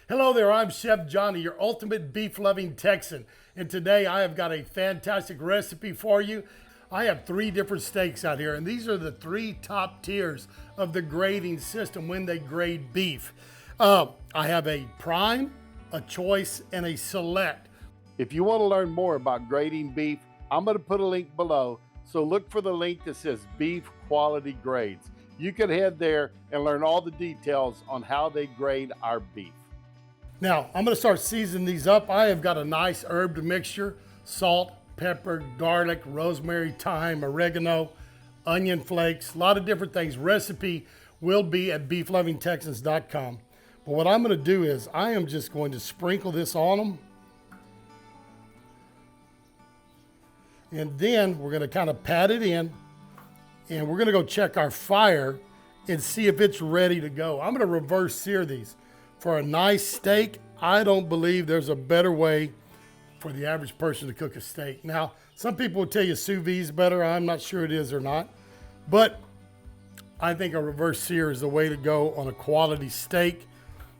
Hello there, I'm Chef Johnny, your ultimate beef-loving Texan. And today I have got a fantastic recipe for you. I have 3 different steaks out here, and these are the 3 top tiers of the grading system when they grade beef. I have a prime, a choice, and a select. If you want to learn more about grading beef, I'm going to put a link below. So look for the link that says Beef Quality Grades. You can head there and learn all the details on how they grade our beef. Now, I'm going to start seasoning these up. I have got a nice herbed mixture: salt, pepper, garlic, rosemary, thyme, oregano, onion flakes, a lot of different things. Recipe will be at beeflovingtexans.com. But what I'm going to do is I am just going to sprinkle this on them. And then we're going to kind of pat it in, and we're going to go check our fire and see if it's ready to go. I'm going to reverse sear these. For a nice steak, I don't believe there's a better way for the average person to cook a steak. Now, some people will tell you sous vide is better. I'm not sure it is or not. But I think a reverse sear is the way to go on a quality steak.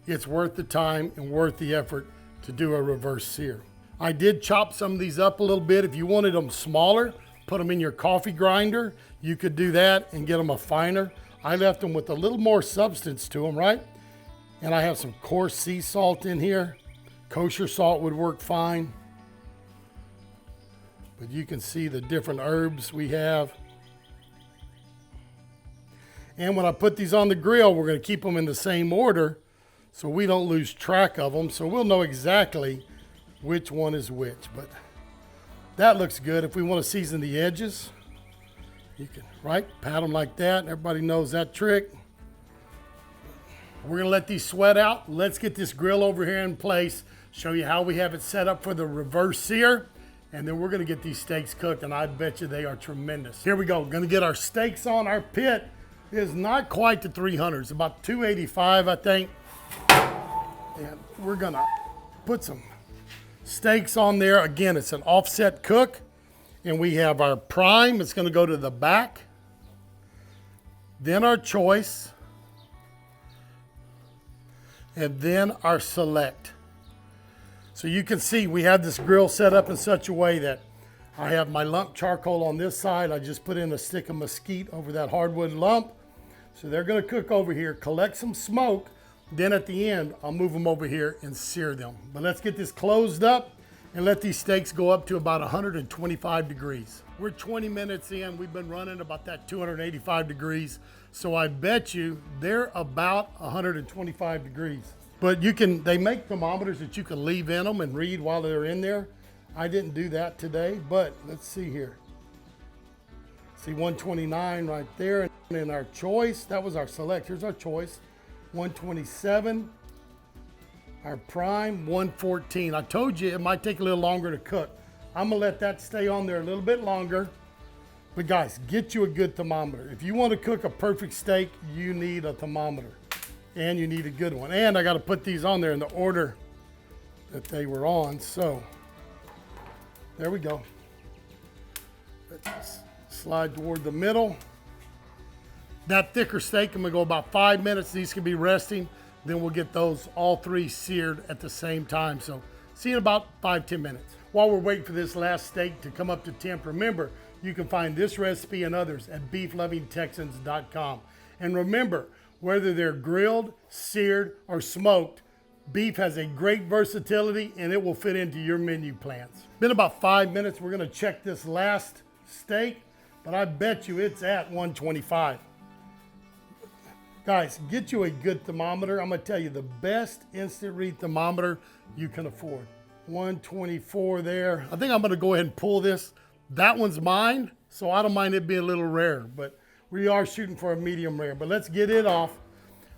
It's worth the time and worth the effort to do a reverse sear. I did chop some of these up a little bit. If you wanted them smaller, put them in your coffee grinder. You could do that and get them a finer. I left them with a little more substance to them, right? And I have some coarse sea salt in here. Kosher salt would work fine. But you can see the different herbs we have. And when I put these on the grill, we're going to keep them in the same order so we don't lose track of them. So we'll know exactly which one is which. But that looks good. If we want to season the edges, you can, right, pat them like that. Everybody knows that trick. We're going to let these sweat out. Let's get this grill over here in place, show you how we have it set up for the reverse sear, and then we're going to get these steaks cooked, and I bet you they are tremendous. Here we go. We're going to get our steaks on. Our pit is not quite to 300. It's about 285, I think. And we're going to put some steaks on there. Again, it's an offset cook, and we have our prime. It's going to go to the back. Then our choice. And then our select. So you can see we have this grill set up in such a way that I have my lump charcoal on this side. I just put in a stick of mesquite over that hardwood lump. So they're going to cook over here, collect some smoke. Then at the end, I'll move them over here and sear them. But let's get this closed up and let these steaks go up to about 125 degrees. We're 20 minutes in. We've been running about that 285 degrees. So I bet you they're about 125 degrees. But they make thermometers that you can leave in them and read while they're in there. I didn't do that today, but let's see here. See 129 right there. And then our choice, that was our select. Here's our choice, 127. Our prime, 114. I told you it might take a little longer to cook. I'm gonna let that stay on there a little bit longer. But guys, get you a good thermometer. If you want to cook a perfect steak, you need a thermometer. And you need a good one. And I got to put these on there in the order that they were on. So, there we go. Let's slide toward the middle. That thicker steak, I'm going to go about 5 minutes. These can be resting. Then we'll get those all 3 seared at the same time. So, see you in about 5-10 minutes. While we're waiting for this last steak to come up to temp, remember, you can find this recipe and others at beeflovingtexans.com. And remember, whether they're grilled, seared, or smoked, beef has a great versatility and it will fit into your menu plans. Been about 5 minutes. We're going to check this last steak, but I bet you it's at 125. Guys, get you a good thermometer. I'm going to tell you the best instant read thermometer you can afford. 124 there. I think I'm going to go ahead and pull this. That one's mine, so I don't mind it being a little rare, but we are shooting for a medium rare. But let's get it off.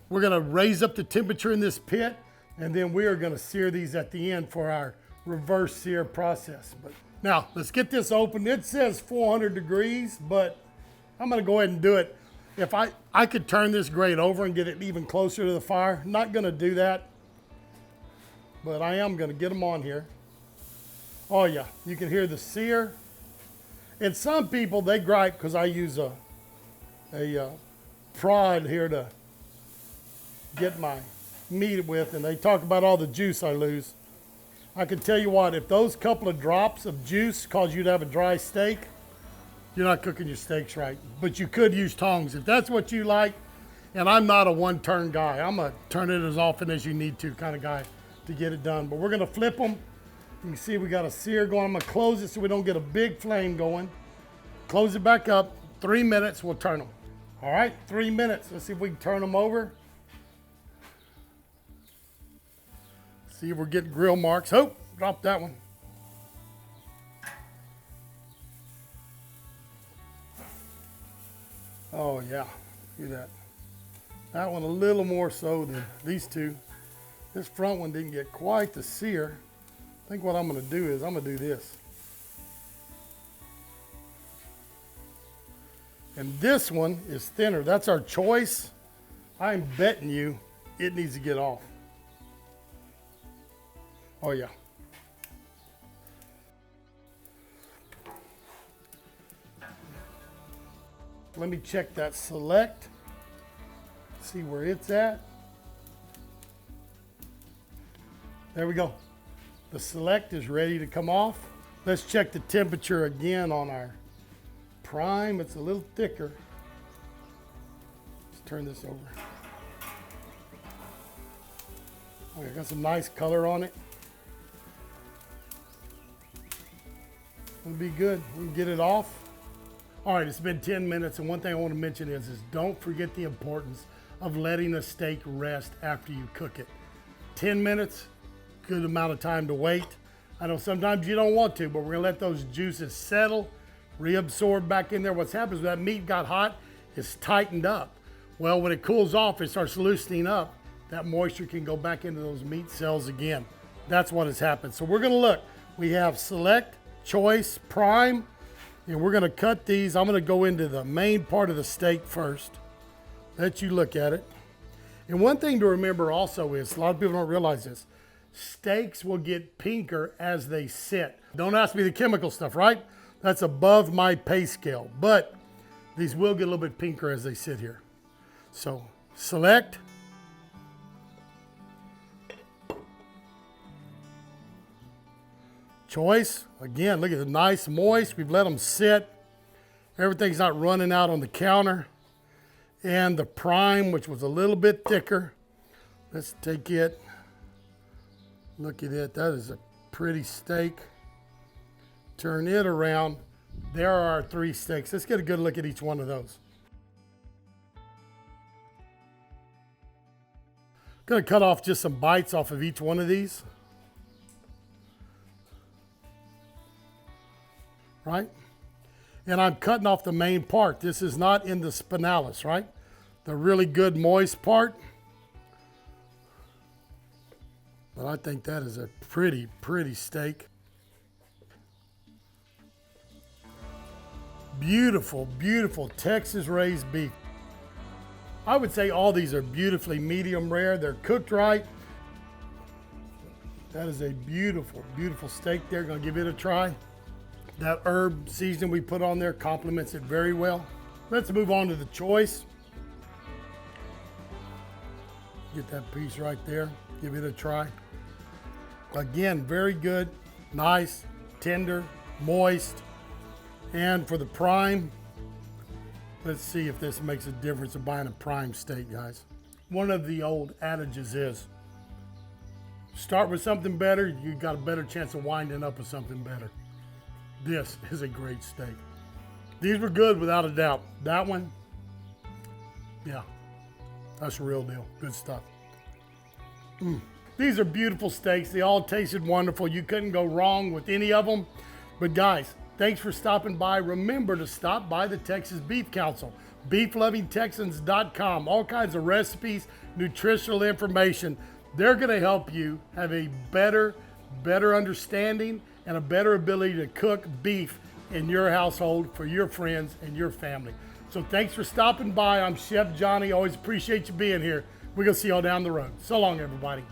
We're going to raise up the temperature in this pit, and then we are going to sear these at the end for our reverse sear process. But now, let's get this open. It says 400 degrees, but I'm going to go ahead and do it. If I could turn this grate over and get it even closer to the fire. Not going to do that, but I am going to get them on here. Oh yeah, you can hear the sear. And some people, they gripe because I use a prod here to get my meat with, and they talk about all the juice I lose. I can tell you what, if those couple of drops of juice cause you to have a dry steak, you're not cooking your steaks right. But you could use tongs if that's what you like. And I'm not a one-turn guy. I'm a turn it as often as you need to kind of guy to get it done. But we're gonna flip them. You can see we got a sear going. I'm gonna close it so we don't get a big flame going. Close it back up. 3 minutes, we'll turn them. All right, 3 minutes. Let's see if we can turn them over. See if we're getting grill marks. Oh, drop that one. Oh yeah, look at that. That one a little more so than these two. This front one didn't get quite the sear. I think what I'm gonna do is I'm gonna do this. And this one is thinner. That's our choice. I'm betting you it needs to get off. Oh yeah. Let me check that select. See where it's at. There we go. The select is ready to come off. Let's check the temperature again on our prime. It's a little thicker. Let's turn this over. Okay, got some nice color on it. It'll be good. We can get it off. All right, it's been 10 minutes, and one thing I want to mention is don't forget the importance of letting a steak rest after you cook it. 10 minutes, good amount of time to wait. I know sometimes you don't want to, but we're gonna let those juices settle, reabsorb back in there. What's happened is that meat got hot, it's tightened up. Well, when it cools off, it starts loosening up. That moisture can go back into those meat cells again. That's what has happened. So we're gonna look. We have select, choice, prime, and we're gonna cut these. I'm gonna go into the main part of the steak first. Let you look at it. And one thing to remember also is, a lot of people don't realize this, steaks will get pinker as they sit. Don't ask me the chemical stuff, right? That's above my pay scale, but these will get a little bit pinker as they sit here. So select, choice. Again, look at the nice moist. We've let them sit. Everything's not running out on the counter. And the prime, which was a little bit thicker. Let's take it. Look at it. That is a pretty steak. Turn it around. There are our 3 steaks. Let's get a good look at each one of those. Gonna cut off just some bites off of each one of these. Right? And I'm cutting off the main part. This is not in the spinalis, right? The really good moist part. But I think that is a pretty, pretty steak. Beautiful, beautiful Texas raised beef. I would say all these are beautifully medium rare. They're cooked right. That is a beautiful, beautiful steak there. Gonna give it a try. That herb seasoning we put on there complements it very well. Let's move on to the choice. Get that piece right there. Give it a try. Again, very good, nice, tender, moist. And for the prime, let's see if this makes a difference of buying a prime steak, guys. One of the old adages is, start with something better, you got a better chance of winding up with something better. This is a great steak. These were good without a doubt. That one, yeah, that's the real deal. Good stuff. These are beautiful steaks. They all tasted wonderful. You couldn't go wrong with any of them. But guys, thanks for stopping by. Remember to stop by the Texas Beef Council, beeflovingtexans.com. All kinds of recipes, nutritional information. They're going to help you have a better understanding and a better ability to cook beef in your household for your friends and your family. So thanks for stopping by. I'm Chef Johnny. Always appreciate you being here. We're going to see y'all down the road. So long, everybody.